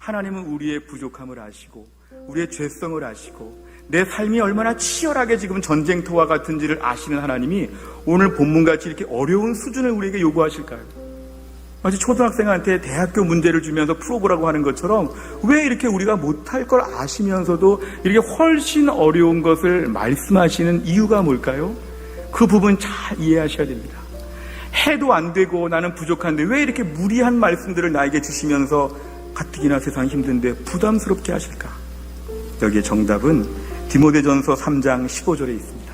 하나님은 우리의 부족함을 아시고 우리의 죄성을 아시고 내 삶이 얼마나 치열하게 지금 전쟁터와 같은지를 아시는 하나님이 오늘 본문같이 이렇게 어려운 수준을 우리에게 요구하실까요? 마치 초등학생한테 대학교 문제를 주면서 풀어보라고 하는 것처럼 왜 이렇게 우리가 못할 걸 아시면서도 이렇게 훨씬 어려운 것을 말씀하시는 이유가 뭘까요? 그 부분 잘 이해하셔야 됩니다. 해도 안 되고 나는 부족한데 왜 이렇게 무리한 말씀들을 나에게 주시면서 가뜩이나 세상 힘든데 부담스럽게 하실까? 여기에 정답은 디모데전서 3장 15절에 있습니다.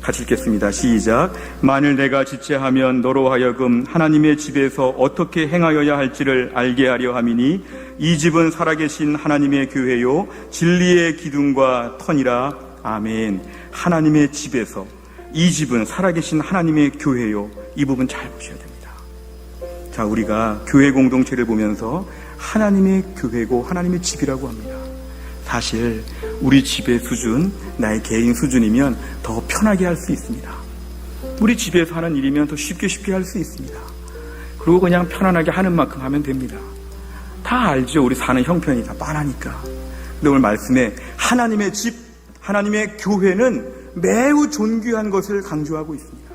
같이 읽겠습니다. 시작. 만일 내가 지체하면 너로 하여금 하나님의 집에서 어떻게 행하여야 할지를 알게 하려 함이니 이 집은 살아계신 하나님의 교회요 진리의 기둥과 터니라. 아멘. 하나님의 집에서, 이 집은 살아계신 하나님의 교회요. 이 부분 잘 보셔야 됩니다. 자, 우리가 교회 공동체를 보면서 하나님의 교회고 하나님의 집이라고 합니다. 사실 우리 집의 수준, 나의 개인 수준이면 더 편하게 할 수 있습니다. 우리 집에서 하는 일이면 더 쉽게 할 수 있습니다. 그리고 그냥 편안하게 하는 만큼 하면 됩니다. 다 알죠. 우리 사는 형편이 다 빤하니까. 근데 오늘 말씀에 하나님의 집, 하나님의 교회는 매우 존귀한 것을 강조하고 있습니다.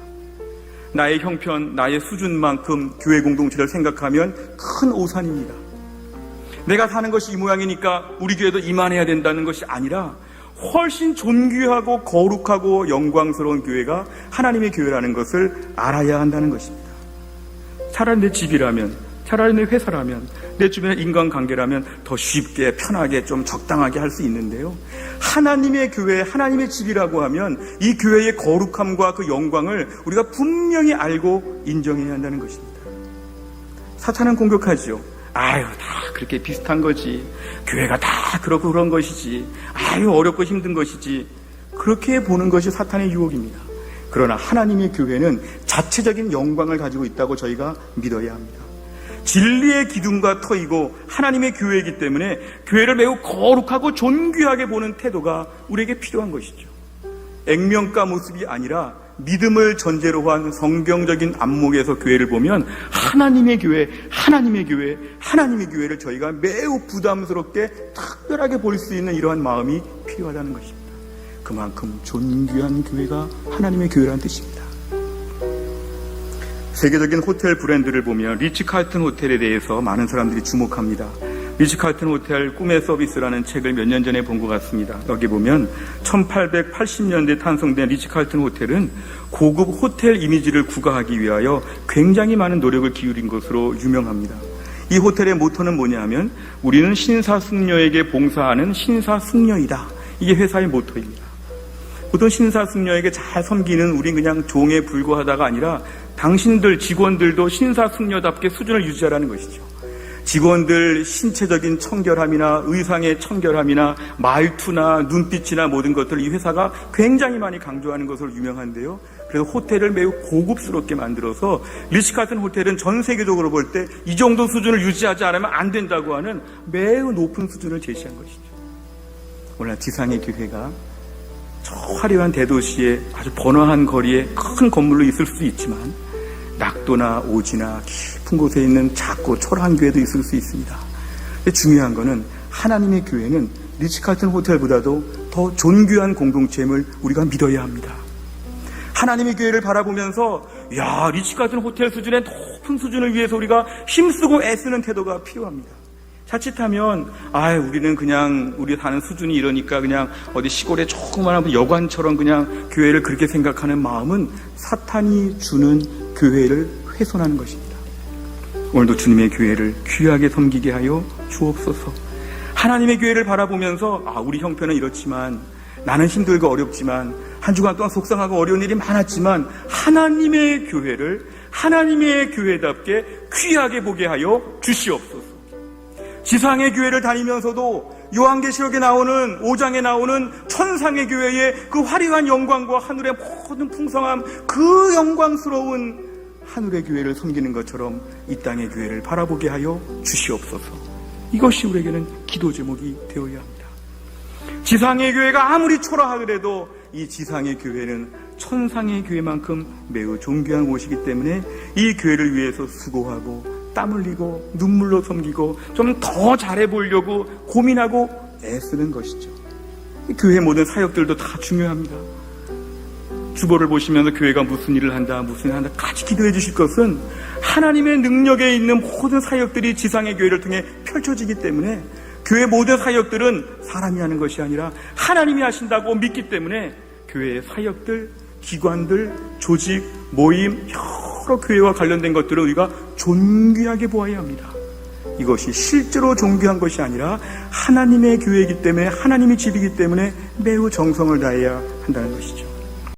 나의 형편, 나의 수준만큼 교회 공동체를 생각하면 큰 오산입니다. 내가 사는 것이 이 모양이니까 우리 교회도 이만해야 된다는 것이 아니라 훨씬 존귀하고 거룩하고 영광스러운 교회가 하나님의 교회라는 것을 알아야 한다는 것입니다. 차라리 내 집이라면, 차라리 내 회사라면, 내 주변의 인간관계라면 더 쉽게 편하게 좀 적당하게 할 수 있는데요, 하나님의 교회, 하나님의 집이라고 하면 이 교회의 거룩함과 그 영광을 우리가 분명히 알고 인정해야 한다는 것입니다. 사탄은 공격하지요. 아유, 다 그렇게 비슷한 거지. 교회가 다 그렇고 그런 것이지. 아유, 어렵고 힘든 것이지. 그렇게 보는 것이 사탄의 유혹입니다. 그러나 하나님의 교회는 자체적인 영광을 가지고 있다고 저희가 믿어야 합니다. 진리의 기둥과 터이고 하나님의 교회이기 때문에 교회를 매우 거룩하고 존귀하게 보는 태도가 우리에게 필요한 것이죠. 액면가 모습이 아니라 믿음을 전제로 한 성경적인 안목에서 교회를 보면 하나님의 교회, 하나님의 교회, 하나님의 교회를 저희가 매우 부담스럽게 특별하게 볼 수 있는 이러한 마음이 필요하다는 것입니다. 그만큼 존귀한 교회가 하나님의 교회라는 뜻입니다. 세계적인 호텔 브랜드를 보면 리츠칼튼 호텔에 대해서 많은 사람들이 주목합니다. 리츠칼튼 호텔 꿈의 서비스라는 책을 몇 년 전에 본 것 같습니다. 여기 보면 1880년대에 탄생된 리츠칼튼 호텔은 고급 호텔 이미지를 구가하기 위하여 굉장히 많은 노력을 기울인 것으로 유명합니다. 이 호텔의 모토는 뭐냐 하면 우리는 신사숙녀에게 봉사하는 신사숙녀이다. 이게 회사의 모토입니다. 보통 신사숙녀에게 잘 섬기는 우린 그냥 종에 불과하다가 아니라 당신들 직원들도 신사숙녀답게 수준을 유지하라는 것이죠. 직원들 신체적인 청결함이나 의상의 청결함이나 말투나 눈빛이나 모든 것들을 이 회사가 굉장히 많이 강조하는 것으로 유명한데요. 그래서 호텔을 매우 고급스럽게 만들어서 리츠칼튼 호텔은 전 세계적으로 볼 때 이 정도 수준을 유지하지 않으면 안 된다고 하는 매우 높은 수준을 제시한 것이죠. 오늘 지상의 교회가 저 화려한 대도시의 아주 번화한 거리에 큰 건물로 있을 수도 있지만 낙도나 오지나 깊은 곳에 있는 작고 초라한 교회도 있을 수 있습니다. 근데 중요한 거는 하나님의 교회는 리츠칼튼 호텔보다도 더 존귀한 공동체임을 우리가 믿어야 합니다. 하나님의 교회를 바라보면서 야, 리츠칼튼 호텔 수준의 높은 수준을 위해서 우리가 힘쓰고 애쓰는 태도가 필요합니다. 자칫하면 우리는 그냥 우리 사는 수준이 이러니까 그냥 어디 시골에 조그마한 여관처럼 그냥 교회를 그렇게 생각하는 마음은 사탄이 주는 교회를 훼손하는 것입니다. 오늘도 주님의 교회를 귀하게 섬기게 하여 주옵소서. 하나님의 교회를 바라보면서 우리 형편은 이렇지만 나는 힘들고 어렵지만 한 주간 동안 속상하고 어려운 일이 많았지만 하나님의 교회를 하나님의 교회답게 귀하게 보게 하여 주시옵소서. 지상의 교회를 다니면서도 요한계시록에 나오는 5장에 나오는 천상의 교회의 그 화려한 영광과 하늘의 모든 풍성함, 그 영광스러운 하늘의 교회를 섬기는 것처럼 이 땅의 교회를 바라보게 하여 주시옵소서. 이것이 우리에게는 기도 제목이 되어야 합니다. 지상의 교회가 아무리 초라하더라도 이 지상의 교회는 천상의 교회만큼 매우 존귀한 곳이기 때문에 이 교회를 위해서 수고하고 땀 흘리고 눈물로 섬기고 좀 더 잘해 보려고 고민하고 애쓰는 것이죠. 교회 모든 사역들도 다 중요합니다. 주보를 보시면서 교회가 무슨 일을 한다, 무슨 일을 한다 같이 기도해 주실 것은 하나님의 능력에 있는 모든 사역들이 지상의 교회를 통해 펼쳐지기 때문에 교회 모든 사역들은 사람이 하는 것이 아니라 하나님이 하신다고 믿기 때문에 교회의 사역들, 기관들, 조직, 모임, 여러 교회와 관련된 것들을 우리가 존귀하게 보아야 합니다. 이것이 실제로 존귀한 것이 아니라 하나님의 교회이기 때문에, 하나님의 집이기 때문에 매우 정성을 다해야 한다는 것이죠.